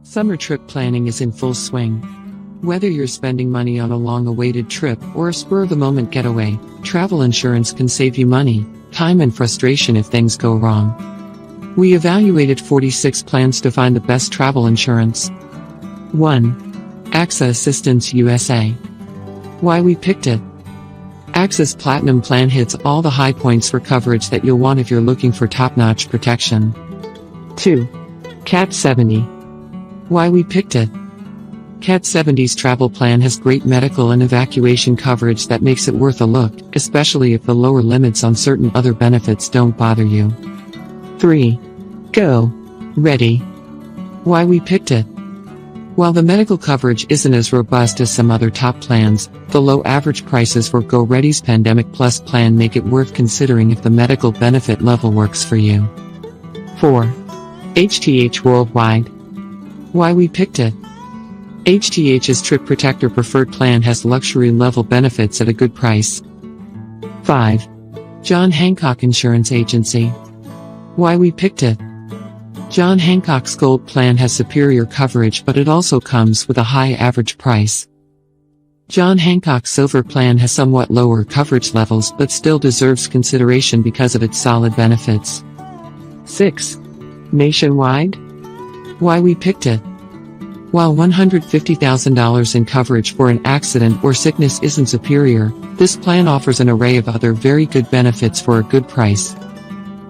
Summer trip planning is in full swing. Whether you're spending money on a long-awaited trip or a spur-of-the-moment getaway, travel insurance can save you money, time and frustration if things go wrong. We evaluated 46 plans to find the best travel insurance. 1. AXA Assistance USA. Why we picked it. AXA's Platinum plan hits all the high points for coverage that you'll want if you're looking for top-notch protection. 2. CAT 70. Why we picked it. CAT 70's travel plan has great medical and evacuation coverage that makes it worth a look, especially if the lower limits on certain other benefits don't bother you. 3. Go. Ready. Why we picked it. While the medical coverage isn't as robust as some other top plans, the low average prices for Go Ready's Pandemic Plus plan make it worth considering if the medical benefit level works for you. 4. HTH Worldwide. Why we picked it. HTH's Trip Protector Preferred Plan has luxury level benefits at a good price. 5. John Hancock Insurance Agency. Why we picked it. John Hancock's Gold Plan has superior coverage, but it also comes with a high average price. John Hancock's Silver Plan has somewhat lower coverage levels but still deserves consideration because of its solid benefits. 6. Nationwide. Why we picked it. While $150,000 in coverage for an accident or sickness isn't superior, this plan offers an array of other very good benefits for a good price.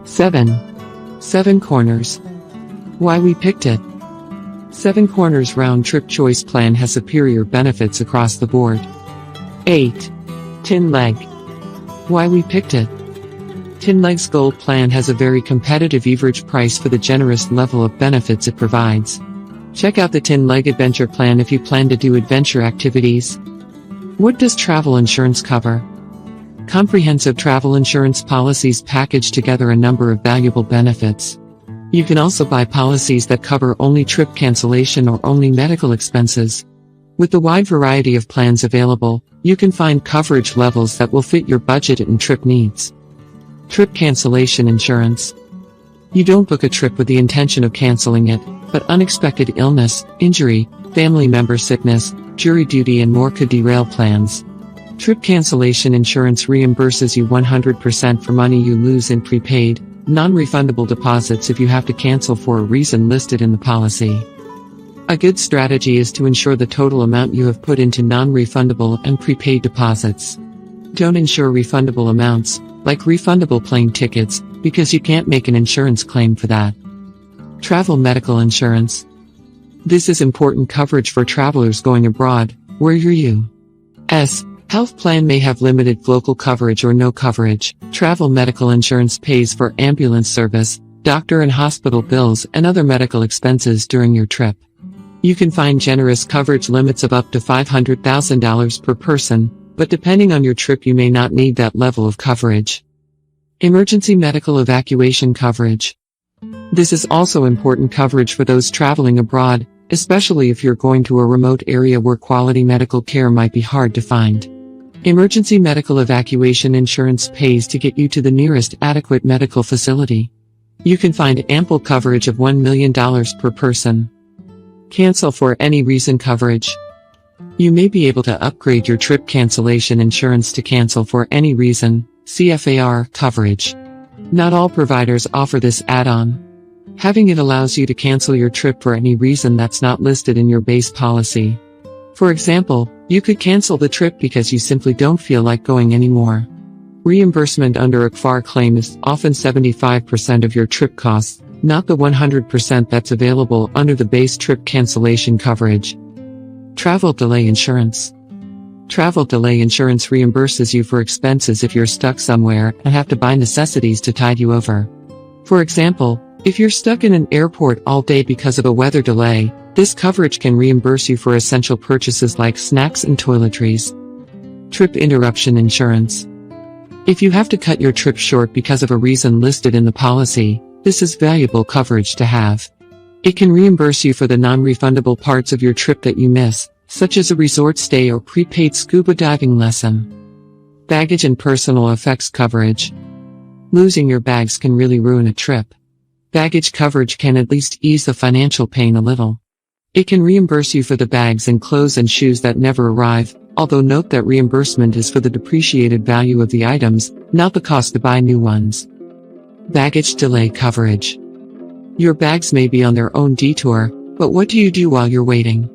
7. Seven Corners. Why we picked it. Seven Corners Round Trip Choice Plan has superior benefits across the board. 8. Tin Leg. Why we picked it. Tin Leg's Gold Plan has a very competitive average price for the generous level of benefits it provides. Check out the Tin Leg Adventure Plan if you plan to do adventure activities. What does travel insurance cover? Comprehensive travel insurance policies package together a number of valuable benefits. You can also buy policies that cover only trip cancellation or only medical expenses. With the wide variety of plans available, you can find coverage levels that will fit your budget and trip needs. Trip cancellation insurance. You don't book a trip with the intention of canceling it, but unexpected illness, injury, family member sickness, jury duty and more could derail plans. Trip cancellation insurance reimburses you 100% for money you lose in prepaid, non-refundable deposits if you have to cancel for a reason listed in the policy. A good strategy is to insure the total amount you have put into non-refundable and prepaid deposits. Don't insure refundable amounts, like refundable plane tickets, because you can't make an insurance claim for that. Travel medical insurance. This is important coverage for travelers going abroad, where your U.S. health plan may have limited local coverage or no coverage. Travel medical insurance pays for ambulance service, doctor and hospital bills and other medical expenses during your trip. You can find generous coverage limits of up to $500,000 per person, but depending on your trip you may not need that level of coverage. Emergency medical evacuation coverage. This is also important coverage for those traveling abroad, especially if you're going to a remote area where quality medical care might be hard to find. Emergency medical evacuation insurance pays to get you to the nearest adequate medical facility. You can find ample coverage of $1 million per person. Cancel for any reason coverage. You may be able to upgrade your trip cancellation insurance to cancel for any reason, CFAR, coverage. Not all providers offer this add-on. Having it allows you to cancel your trip for any reason that's not listed in your base policy. For example, you could cancel the trip because you simply don't feel like going anymore. Reimbursement under a CFAR claim is often 75% of your trip costs, not the 100% that's available under the base trip cancellation coverage. Travel delay insurance. Travel delay insurance reimburses you for expenses if you're stuck somewhere and have to buy necessities to tide you over. For example, if you're stuck in an airport all day because of a weather delay, this coverage can reimburse you for essential purchases like snacks and toiletries. Trip interruption insurance. If you have to cut your trip short because of a reason listed in the policy, this is valuable coverage to have. It can reimburse you for the non-refundable parts of your trip that you miss, such as a resort stay or prepaid scuba diving lesson. Baggage and personal effects coverage. Losing your bags can really ruin a trip. Baggage coverage can at least ease the financial pain a little. It can reimburse you for the bags and clothes and shoes that never arrive, although note that reimbursement is for the depreciated value of the items, not the cost to buy new ones. Baggage delay coverage. Your bags may be on their own detour, but what do you do while you're waiting?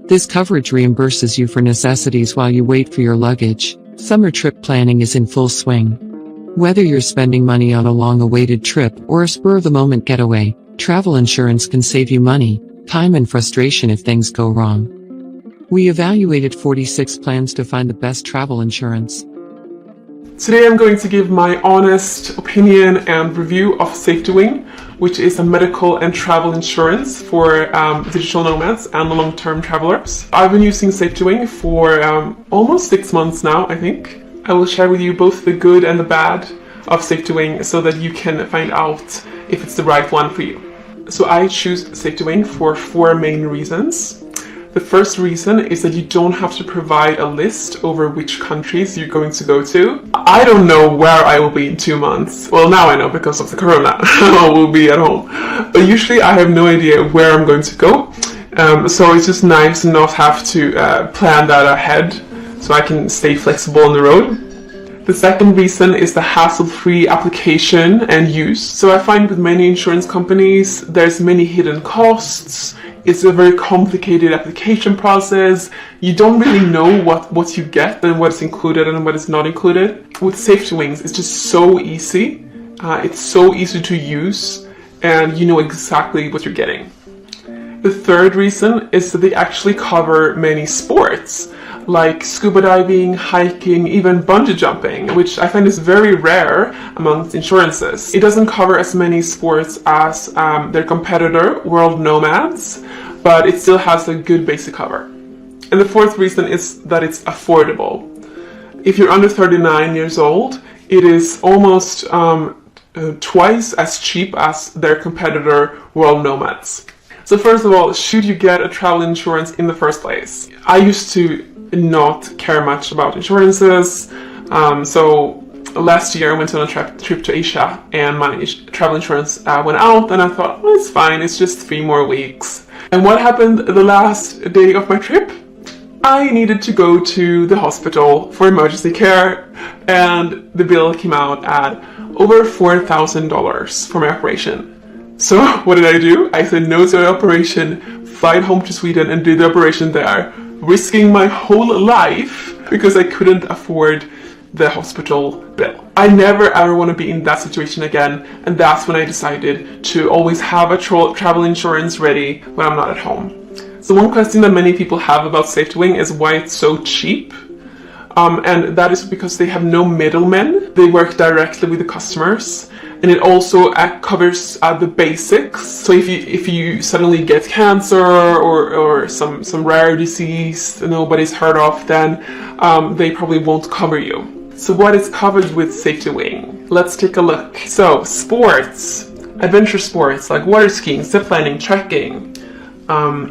This coverage reimburses you for necessities while you wait for your luggage. Summer trip planning is in full swing. Whether you're spending money on a long-awaited trip or a spur-of-the-moment getaway, travel insurance can save you money, time and frustration if things go wrong. We evaluated 46 plans to find the best travel insurance. Today I'm going to give my honest opinion and review of SafetyWing, which is a medical and travel insurance for digital nomads and long-term travelers. I've been using SafetyWing for almost 6 months now, I think. I will share with you both the good and the bad of SafetyWing so that you can find out if it's the right one for you. So I choose SafetyWing for 4 main reasons. The first reason is that you don't have to provide a list over which countries you're going to go to. I don't know where I will be in 2 months. Well, now I know because of the corona. I will be at home. But usually I have no idea where I'm going to go. So it's just nice to not have to plan that ahead so I can stay flexible on the road. The second reason is the hassle-free application and use. So I find with many insurance companies, there's many hidden costs. It's a very complicated application process. You don't really know what you get and what's included and what is not included. With SafetyWings, it's just so easy. It's so easy to use and you know exactly what you're getting. The third reason is that they actually cover many sports, like scuba diving, hiking, even bungee jumping, which I find is very rare amongst insurances. It doesn't cover as many sports as their competitor, World Nomads, but it still has a good basic cover. And the fourth reason is that it's affordable. If you're under 39 years old, it is almost twice as cheap as their competitor, World Nomads. So first of all, should you get a travel insurance in the first place? I used to not care much about insurances. So last year I went on a trip to Asia and my travel insurance went out and I thought, well, it's fine, it's just 3 more weeks. And what happened the last day of my trip? I needed to go to the hospital for emergency care and the bill came out at over $4,000 for my operation. So what did I do? I said no to the operation, flight home to Sweden and did the operation there, risking my whole life because I couldn't afford the hospital bill. I never ever want to be in that situation again, and that's when I decided to always have a travel insurance ready when I'm not at home. So one question that many people have about SafetyWing is why it's so cheap. And that is because they have no middlemen. They work directly with the customers. And it also covers the basics. So if you suddenly get cancer or some rare disease that nobody's heard of, then they probably won't cover you. So what is covered with SafetyWing? Let's take a look. So sports, adventure sports like water skiing, ziplining, trekking,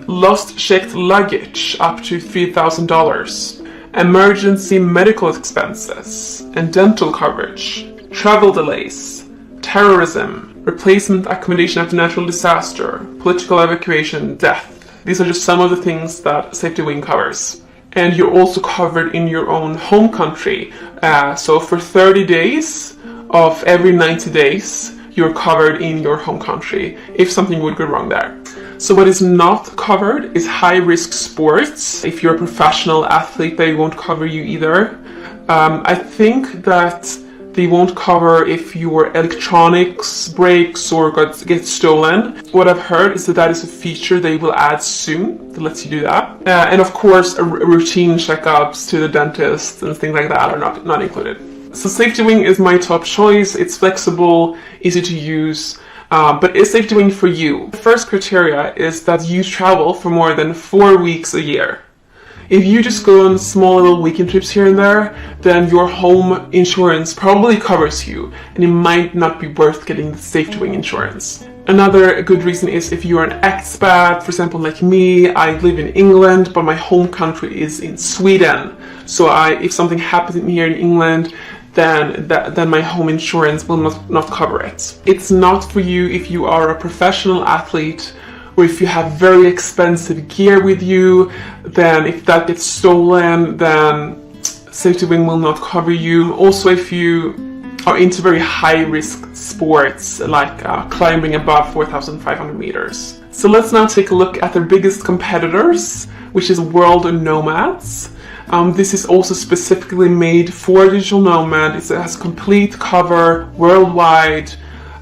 lost checked luggage up to $3,000, emergency medical expenses and dental coverage, travel delays, terrorism, replacement accommodation after natural disaster, political evacuation, death. These are just some of the things that SafetyWing covers. And you're also covered in your own home country. So for 30 days of every 90 days, you're covered in your home country if something would go wrong there. So what is not covered is high-risk sports. If you're a professional athlete, they won't cover you either. I think that they won't cover if your electronics breaks or gets stolen. What I've heard is that is a feature they will add soon that lets you do that. And of course, routine checkups to the dentist and things like that are not included. So SafetyWing is my top choice. It's flexible, easy to use. But is SafetyWing for you? The first criteria is that you travel for more than 4 weeks a year. If you just go on small little weekend trips here and there, then your home insurance probably covers you, and it might not be worth getting the SafetyWing insurance. Another good reason is if you're an expat, for example like me, I live in England, but my home country is in Sweden. So if something happens here in England, then my home insurance will not cover it. It's not for you if you are a professional athlete or if you have very expensive gear with you, then if that gets stolen, then Safety Wing will not cover you. Also, if you are into very high-risk sports like climbing above 4,500 meters. So let's now take a look at their biggest competitors, which is World Nomads. This is also specifically made for digital nomad. It has complete cover worldwide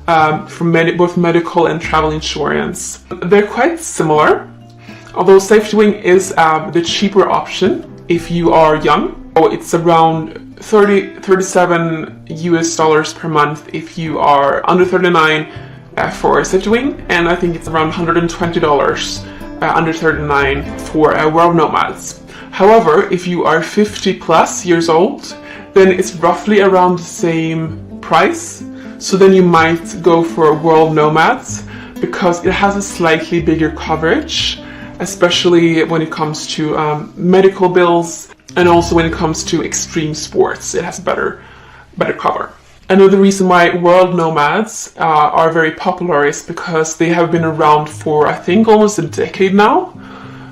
for both medical and travel insurance. They're quite similar, although Safety Wing is the cheaper option if you are young. It's around $37 US per month if you are under 39 for Safety Wing, and I think it's around $120 under 39 for World Nomads. However, if you are 50 plus years old, then it's roughly around the same price. So then you might go for World Nomads because it has a slightly bigger coverage, especially when it comes to medical bills, and also when it comes to extreme sports. It has better cover. Another reason why World Nomads are very popular is because they have been around for, I think, almost a decade now.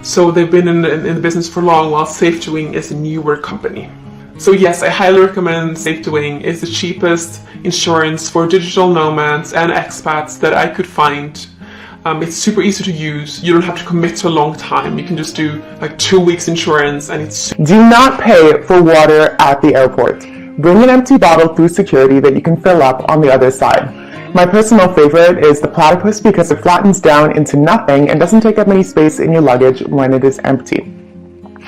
So they've been in the business for long, while Safety Wing is a newer company. So yes, I highly recommend Safety Wing. It's the cheapest insurance for digital nomads and expats that I could find. It's super easy to use. You don't have to commit to a long time. You can just do like 2 weeks insurance, and it's... Do not pay for water at the airport. Bring an empty bottle through security that you can fill up on the other side. My personal favorite is the platypus because it flattens down into nothing and doesn't take up any space in your luggage when it is empty.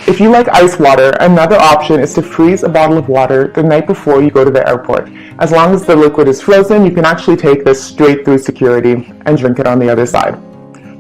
If you like ice water, another option is to freeze a bottle of water the night before you go to the airport. As long as the liquid is frozen, you can actually take this straight through security and drink it on the other side.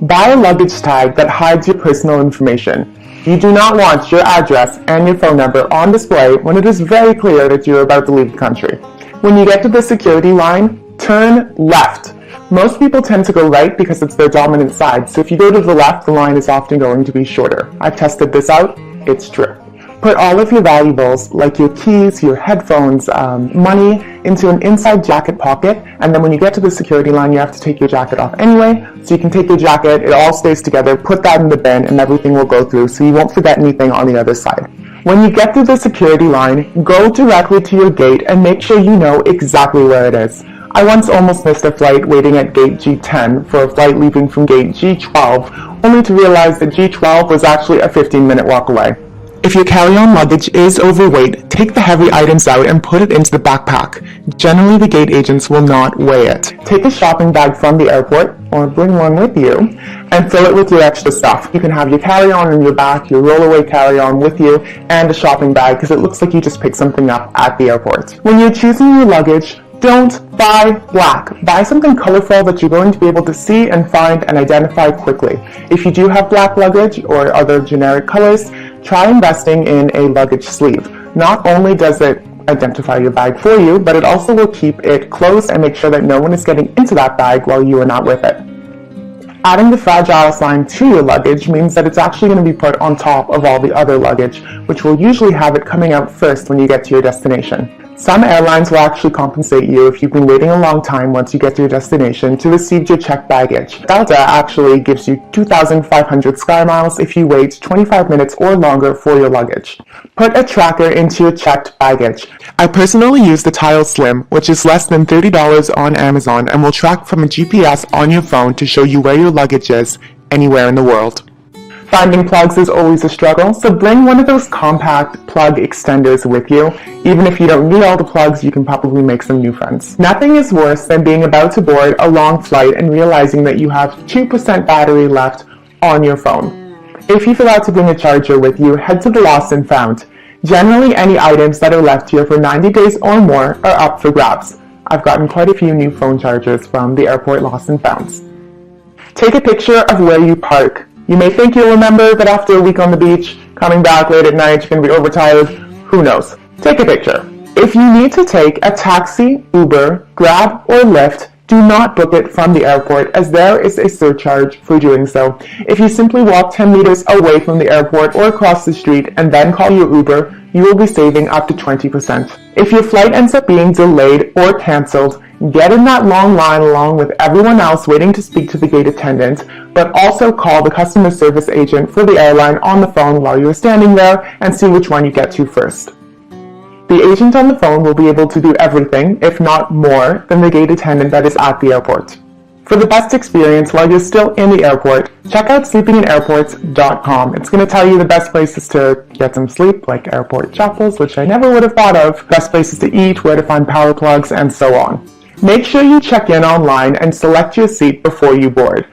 Buy a luggage tag that hides your personal information. You do not want your address and your phone number on display when it is very clear that you're about to leave the country. When you get to the security line, turn left. Most people tend to go right because it's their dominant side, so if you go to the left, the line is often going to be shorter. I've tested this out, it's true. Put all of your valuables, like your keys, your headphones, money, into an inside jacket pocket, and then when you get to the security line, you have to take your jacket off anyway, so you can take your jacket, it all stays together, put that in the bin, and everything will go through, so you won't forget anything on the other side. When you get through the security line, go directly to your gate and make sure you know exactly where it is. I once almost missed a flight waiting at gate G10 for a flight leaving from gate G12, only to realize that G12 was actually a 15-minute walk away. If your carry-on luggage is overweight, take the heavy items out and put it into the backpack. Generally, the gate agents will not weigh it. Take a shopping bag from the airport, or bring one with you, and fill it with your extra stuff. You can have your carry-on in your back, your rollaway carry-on with you, and a shopping bag because it looks like you just picked something up at the airport. When you're choosing your luggage, don't buy black. Buy something colorful that you're going to be able to see and find and identify quickly. If you do have black luggage or other generic colors, try investing in a luggage sleeve. Not only does it identify your bag for you, but it also will keep it closed and make sure that no one is getting into that bag while you are not with it. Adding the fragile sign to your luggage means that it's actually going to be put on top of all the other luggage, which will usually have it coming out first when you get to your destination. Some airlines will actually compensate you if you've been waiting a long time once you get to your destination to receive your checked baggage. Delta actually gives you 2,500 Sky Miles if you wait 25 minutes or longer for your luggage. Put a tracker into your checked baggage. I personally use the Tile Slim, which is less than $30 on Amazon and will track from a GPS on your phone to show you where your luggage is anywhere in the world. Finding plugs is always a struggle, so bring one of those compact plug extenders with you. Even if you don't need all the plugs, you can probably make some new friends. Nothing is worse than being about to board a long flight and realizing that you have 2% battery left on your phone. If you forgot to bring a charger with you, head to the Lost and Found. Generally, any items that are left here for 90 days or more are up for grabs. I've gotten quite a few new phone chargers from the airport Lost and Founds. Take a picture of where you park. You may think you'll remember, but after a week on the beach, coming back late at night, you're going to be overtired. Who knows? Take a picture. If you need to take a taxi, Uber, Grab, or Lyft, do not book it from the airport as there is a surcharge for doing so. If you simply walk 10 meters away from the airport or across the street and then call your Uber, you will be saving up to 20%. If your flight ends up being delayed or cancelled, Get in that long line along with everyone else waiting to speak to the gate attendant, but also call the customer service agent for the airline on the phone while you're standing there and see which one you get to first. The agent on the phone will be able to do everything, if not more, than the gate attendant that is at the airport. For the best experience while you're still in the airport, check out sleepinginairports.com. It's going to tell you the best places to get some sleep, like airport chapels, which I never would have thought of, best places to eat, where to find power plugs, and so on. Make sure you check in online and select your seat before you board.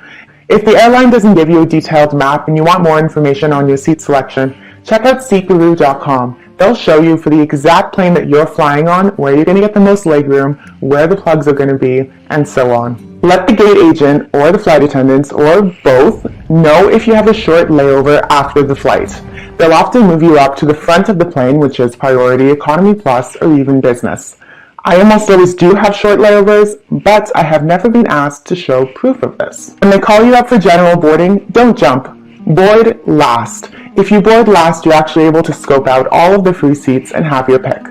If the airline doesn't give you a detailed map and you want more information on your seat selection, check out seatguru.com. They'll show you for the exact plane that you're flying on, where you're going to get the most legroom, where the plugs are going to be, and so on. Let the gate agent or the flight attendants, or both, know if you have a short layover after the flight. They'll often move you up to the front of the plane, which is priority, economy plus, or even business. I almost always do have short layovers, but I have never been asked to show proof of this. When they call you up for general boarding, don't jump. Board last. If you board last, you're actually able to scope out all of the free seats and have your pick.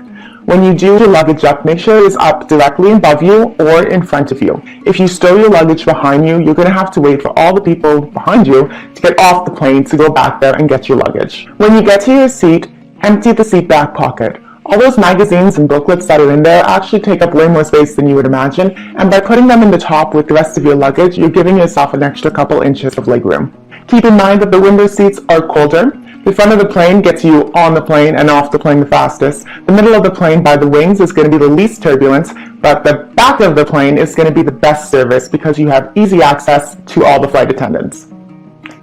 When you do your luggage up, make sure it is up directly above you or in front of you. If you stow your luggage behind you, you're going to have to wait for all the people behind you to get off the plane to go back there and get your luggage. When you get to your seat, empty the seat back pocket. All those magazines and booklets that are in there actually take up way more space than you would imagine, and by putting them in the top with the rest of your luggage, you're giving yourself an extra couple inches of legroom. Keep in mind that the window seats are colder. The front of the plane gets you on the plane and off the plane the fastest. The middle of the plane by the wings is going to be the least turbulence, but the back of the plane is going to be the best service because you have easy access to all the flight attendants.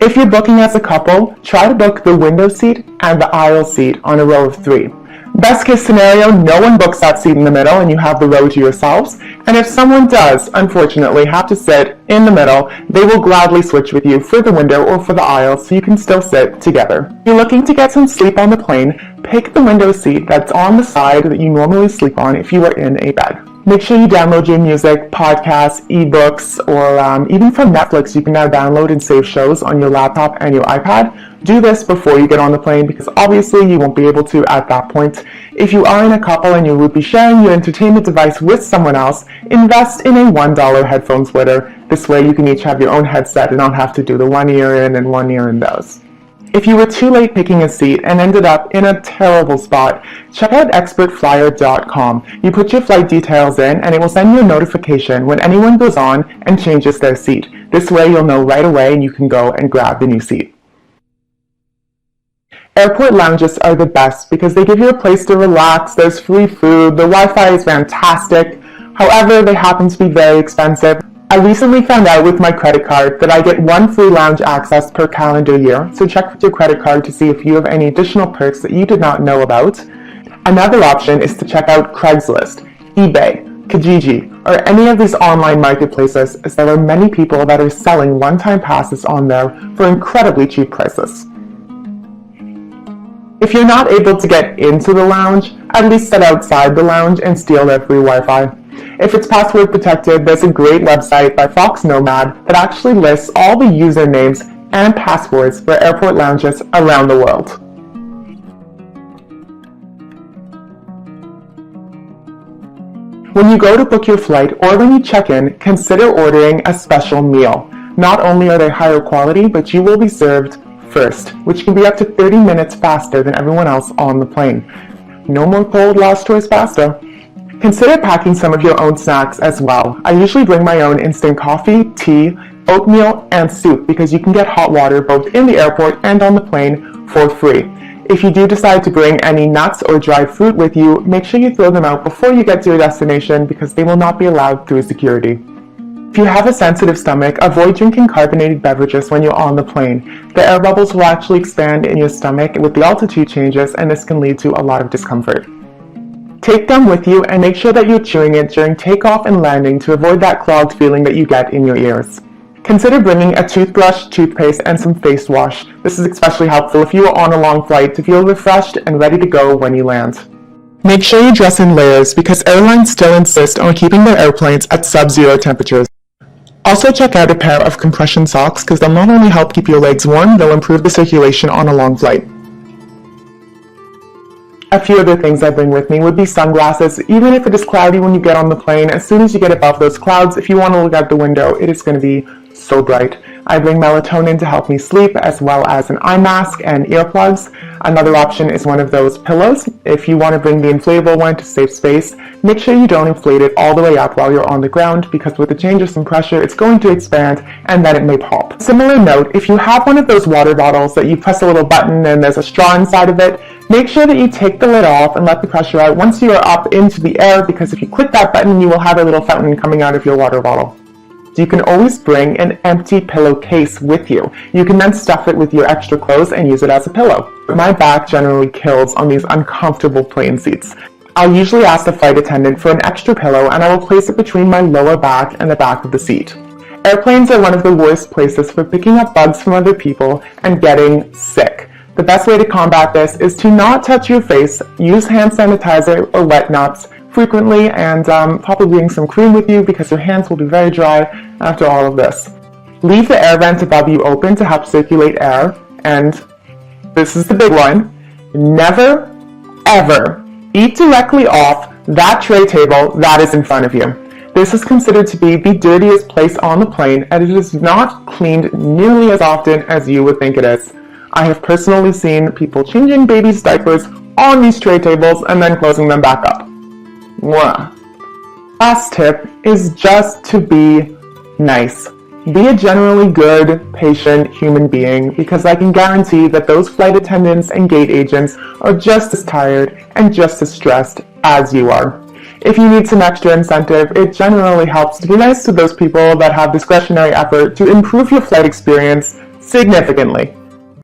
If you're booking as a couple, try to book the window seat and the aisle seat on a row of 3. Best case scenario, no one books that seat in the middle and you have the row to yourselves. And if someone does, unfortunately, have to sit in the middle, they will gladly switch with you for the window or for the aisle so you can still sit together. If you're looking to get some sleep on the plane, pick the window seat that's on the side that you normally sleep on if you are in a bed. Make sure you download your music, podcasts, ebooks, or even from Netflix, you can now download and save shows on your laptop and your iPad. Do this before you get on the plane because obviously you won't be able to at that point. If you are in a couple and you would be sharing your entertainment device with someone else, invest in a $1 headphone splitter. This way you can each have your own headset and not have to do the one ear in and one ear in those. If you were too late picking a seat and ended up in a terrible spot, check out expertflyer.com. You put your flight details in and it will send you a notification when anyone goes on and changes their seat. This way you'll know right away and you can go and grab the new seat. Airport lounges are the best because they give you a place to relax, there's free food, the Wi-Fi is fantastic. However, they happen to be very expensive. I recently found out with my credit card that I get 1 free lounge access per calendar year, so check with your credit card to see if you have any additional perks that you did not know about. Another option is to check out Craigslist, eBay, Kijiji, or any of these online marketplaces, as there are many people that are selling one-time passes on there for incredibly cheap prices. If you're not able to get into the lounge, at least sit outside the lounge and steal their free Wi-Fi. If it's password protected, there's a great website by Fox Nomad that actually lists all the usernames and passwords for airport lounges around the world. When you go to book your flight or when you check in, consider ordering a special meal. Not only are they higher quality, but you will be served first, which can be up to 30 minutes faster than everyone else on the plane. No more cold last choice pasta. Consider packing some of your own snacks as well. I usually bring my own instant coffee, tea, oatmeal, and soup because you can get hot water both in the airport and on the plane for free. If you do decide to bring any nuts or dried fruit with you, make sure you throw them out before you get to your destination because they will not be allowed through security. If you have a sensitive stomach, avoid drinking carbonated beverages when you're on the plane. The air bubbles will actually expand in your stomach with the altitude changes, and this can lead to a lot of discomfort. Take them with you and make sure that you're chewing it during takeoff and landing to avoid that clogged feeling that you get in your ears. Consider bringing a toothbrush, toothpaste, and some face wash. This is especially helpful if you are on a long flight to feel refreshed and ready to go when you land. Make sure you dress in layers because airlines still insist on keeping their airplanes at sub-zero temperatures. Also check out a pair of compression socks because they'll not only help keep your legs warm, they'll improve the circulation on a long flight. A few other things I bring with me would be sunglasses. Even if it is cloudy when you get on the plane, as soon as you get above those clouds, if you want to look out the window, it is going to be so bright. I bring melatonin to help me sleep, as well as an eye mask and earplugs. Another option is one of those pillows. If you want to bring the inflatable one to save space, make sure you don't inflate it all the way up while you're on the ground, because with the changes in pressure, it's going to expand and then it may pop. Similar note, if you have one of those water bottles that you press a little button and there's a straw inside of it, make sure that you take the lid off and let the pressure out once you are up into the air, because if you click that button, you will have a little fountain coming out of your water bottle. You can always bring an empty pillowcase with you. You can then stuff it with your extra clothes and use it as a pillow. My back generally kills on these uncomfortable plane seats. I'll usually ask the flight attendant for an extra pillow, and I will place it between my lower back and the back of the seat. Airplanes are one of the worst places for picking up bugs from other people and getting sick. The best way to combat this is to not touch your face, use hand sanitizer or wet naps frequently, and probably bring some cream with you because your hands will be very dry after all of this. Leave the air vent above you open to help circulate air, and this is the big one, never, ever eat directly off that tray table that is in front of you. This is considered to be the dirtiest place on the plane, and it is not cleaned nearly as often as you would think it is. I have personally seen people changing babies' diapers on these tray tables and then closing them back up. Mwah. Last tip is just to be nice. Be a generally good, patient human being, because I can guarantee that those flight attendants and gate agents are just as tired and just as stressed as you are. If you need some extra incentive, it generally helps to be nice to those people that have discretionary effort to improve your flight experience significantly.